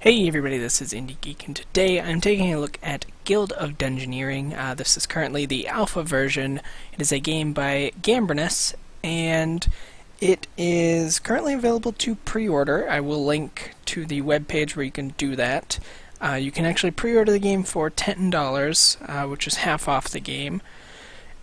Hey everybody, this is IndieGeek, and today I'm taking a look at Guild of Dungeoneering. This is currently the alpha version. It is a game by Gambrinous, and it is currently available to pre-order. I will link to the webpage where you can do that. You can actually pre-order the game for $10, which is half off the game,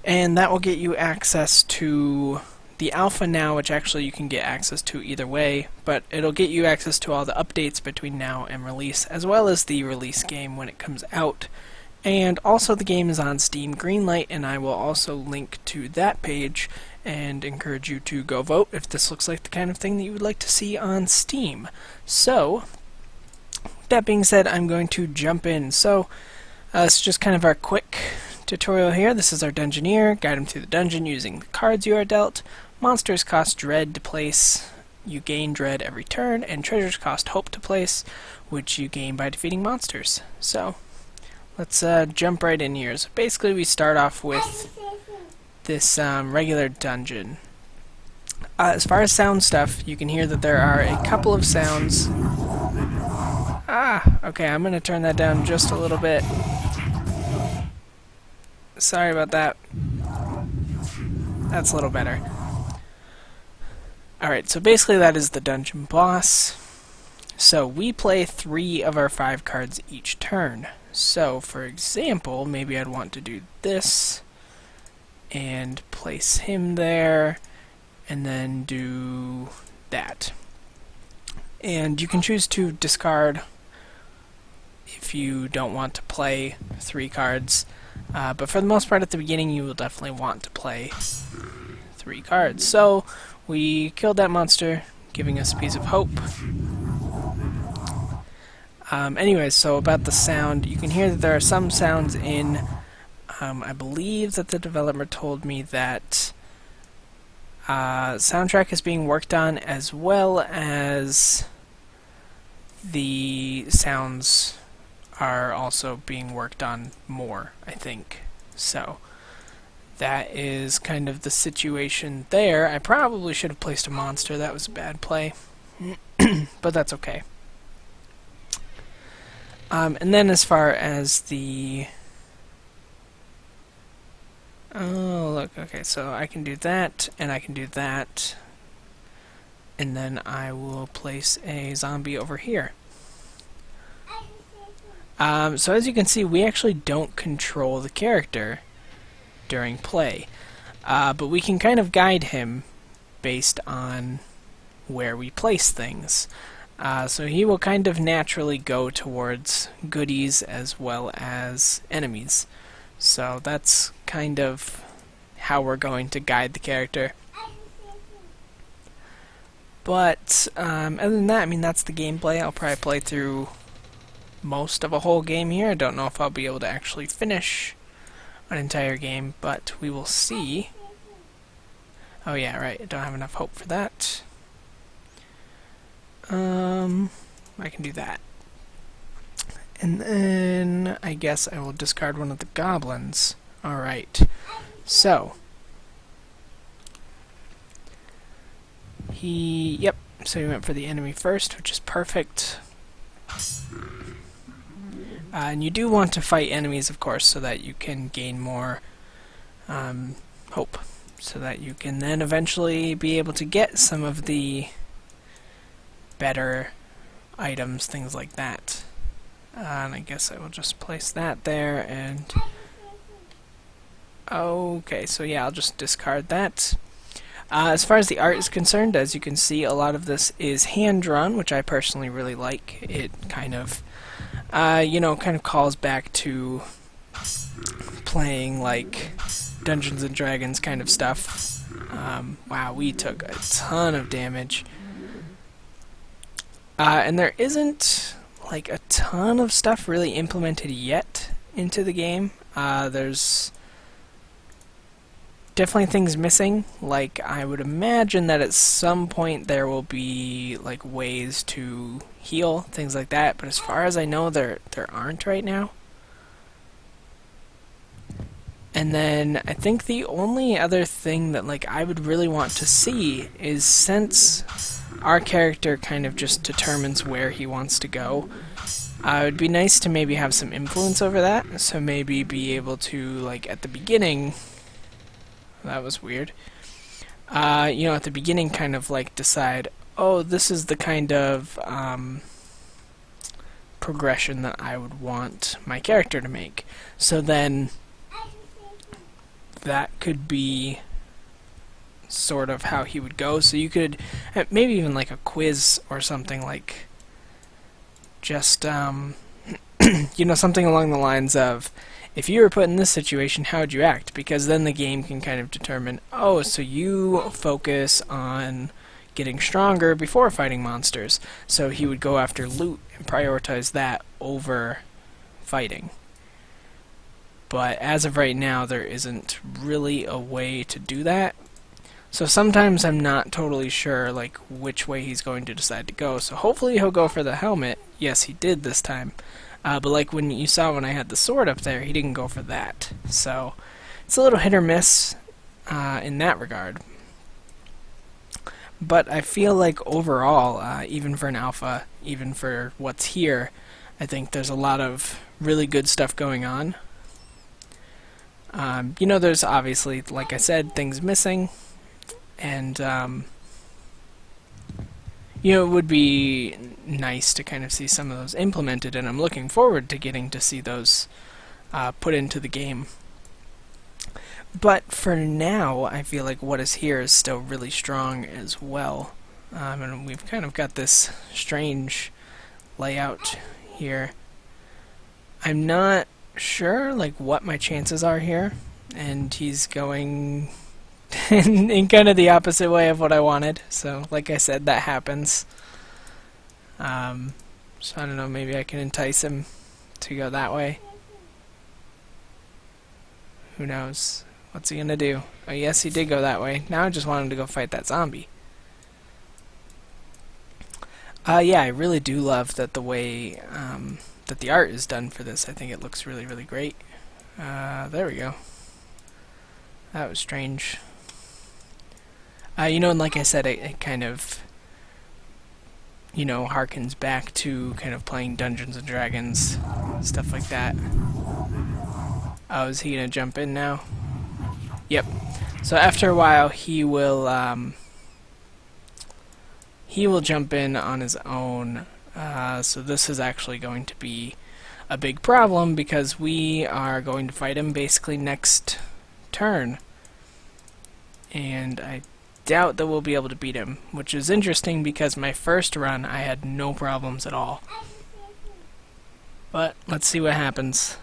and that will get you access to the alpha now, which actually you can get access to either way, but it'll get you access to all the updates between now and release, as well as the release game when it comes out. And also the game is on Steam Greenlight, and I will also link to that page and encourage you to go vote if this looks like the kind of thing that you would like to see on Steam. So, with that being said, I'm going to jump in. So, this is just kind of our quick tutorial here. This is our Dungeoneer. Guide him through the dungeon using the cards you are dealt. Monsters cost dread to place. You gain dread every turn, and treasures cost hope to place, which you gain by defeating monsters. So, let's jump right in here. So basically we start off with this regular dungeon. As far as sound stuff, you can hear that there are a couple of sounds. Okay, I'm going to turn that down just a little bit. Sorry about that. That's a little better. Alright, so basically that is the dungeon boss. So we play 3 of our 5 cards each turn. So, for example, maybe I'd want to do this, and place him there, and then do that. And you can choose to discard if you don't want to play 3 cards. But for the most part, at the beginning, you will definitely want to play 3 cards. So, we killed that monster, giving us a piece of hope. Anyways, so about the sound, you can hear that there are some sounds in... I believe that the developer told me that soundtrack is being worked on, as well as the sounds are also being worked on more, I think. So, that is kind of the situation there. I probably should have placed a monster. That was a bad play. But that's okay. And then as far as the... Oh, look, okay, so I can do that, and I can do that. And then I will place a zombie over here. So as you can see, we actually don't control the character during play, but we can kind of guide him based on where we place things. So he will kind of naturally go towards goodies as well as enemies. So that's kind of how we're going to guide the character. But other than that, I mean, that's the gameplay. I'll probably play through most of a whole game here. I don't know if I'll be able to actually finish an entire game, but we will see. Oh yeah, right, I don't have enough hope for that. I can do that. And then I guess I will discard one of the goblins. Alright, so so he went for the enemy first, which is perfect. And you do want to fight enemies, of course, so that you can gain more hope, so that you can then eventually be able to get some of the better items, things like that. And I guess I will just place that there, and... Okay, so yeah, I'll just discard that. As far as the art is concerned, as you can see, a lot of this is hand-drawn, which I personally really like. It kind of... kind of calls back to playing, like, Dungeons and Dragons kind of stuff. Wow, we took a ton of damage. And there isn't, like, a ton of stuff really implemented yet into the game. There's definitely things missing. Like, I would imagine that at some point there will be, like, ways to heal, things like that, but as far as I know, there aren't right now. And then I think the only other thing that, like, I would really want to see is, since our character kind of just determines where he wants to go. It would be nice to maybe have some influence over that, so maybe be able to, like, at the beginning... That was weird. You know, at the beginning kind of, like, decide, oh, this is the kind of progression that I would want my character to make. So then that could be sort of how he would go. So you could maybe even like a quiz or something, like just you know, something along the lines of, if you were put in this situation, how would you act? Because then the game can kind of determine, oh, so you focus on getting stronger before fighting monsters. So he would go after loot and prioritize that over fighting. But as of right now, there isn't really a way to do that. So sometimes I'm not totally sure, like, which way he's going to decide to go. So hopefully he'll go for the helmet. Yes, he did this time. But like when you saw when I had the sword up there, he didn't go for that. So it's a little hit or miss in that regard. But I feel like overall, even for an alpha, even for what's here, I think there's a lot of really good stuff going on. You know, there's obviously, like I said, things missing. And, you know, it would be nice to kind of see some of those implemented, and I'm looking forward to getting to see those put into the game. But for now, I feel like what is here is still really strong as well. And we've kind of got this strange layout here. I'm not sure, like, what my chances are here, and he's going in kind of the opposite way of what I wanted. So, like I said, that happens. So I don't know, maybe I can entice him to go that way. Who knows? What's he gonna do? Oh yes, he did go that way. Now I just want him to go fight that zombie. Yeah, I really do love that the way that the art is done for this. I think it looks really, really great. There we go. That was strange. You know, and like I said, it kind of, you know, harkens back to kind of playing Dungeons and Dragons, stuff like that. Oh, is he gonna jump in now? Yep. So after a while, he will jump in on his own. So this is actually going to be a big problem, because we are going to fight him basically next turn. And I doubt that we'll be able to beat him, which is interesting because my first run I had no problems at all. But let's see what happens.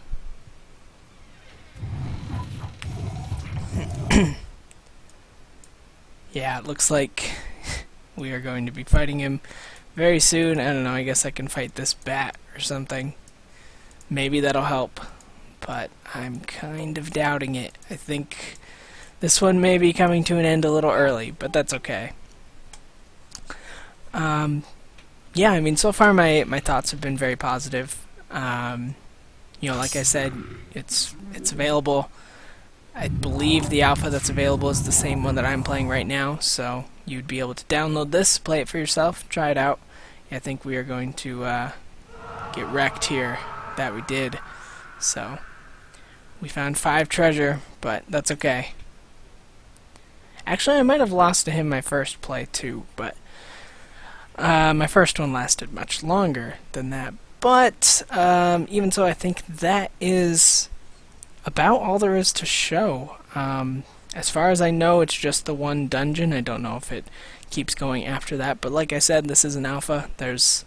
Yeah, it looks like we are going to be fighting him very soon. I don't know, I guess I can fight this bat or something. Maybe that'll help, but I'm kind of doubting it. I think this one may be coming to an end a little early, but that's okay. Yeah, I mean, so far my thoughts have been very positive. You know, like I said, it's available. I believe the alpha that's available is the same one that I'm playing right now, so you'd be able to download this, play it for yourself, try it out. I think we are going to get wrecked here. That we did. So we found 5 treasure, but that's okay. Actually, I might have lost to him my first play too, but my first one lasted much longer than that. But even so, I think that is about all there is to show. As far as I know, it's just the one dungeon. I don't know if it keeps going after that, but like I said, this is an alpha. There's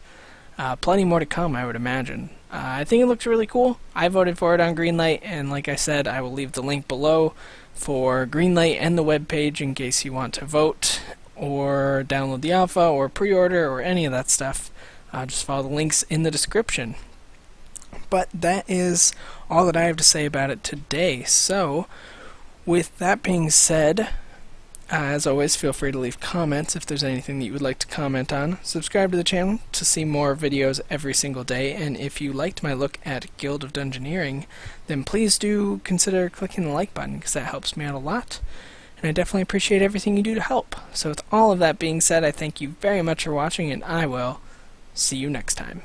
plenty more to come, I would imagine. I think it looks really cool. I voted for it on Greenlight, and like I said, I will leave the link below for Greenlight and the webpage in case you want to vote or download the alpha or pre-order or any of that stuff. Just follow the links in the description. But that is all that I have to say about it today. So, with that being said, as always, feel free to leave comments if there's anything that you would like to comment on. Subscribe to the channel to see more videos every single day, and if you liked my look at Guild of Dungeoneering, then please do consider clicking the like button, because that helps me out a lot. and I definitely appreciate everything you do to help. So with all of that being said, I thank you very much for watching, and I will see you next time.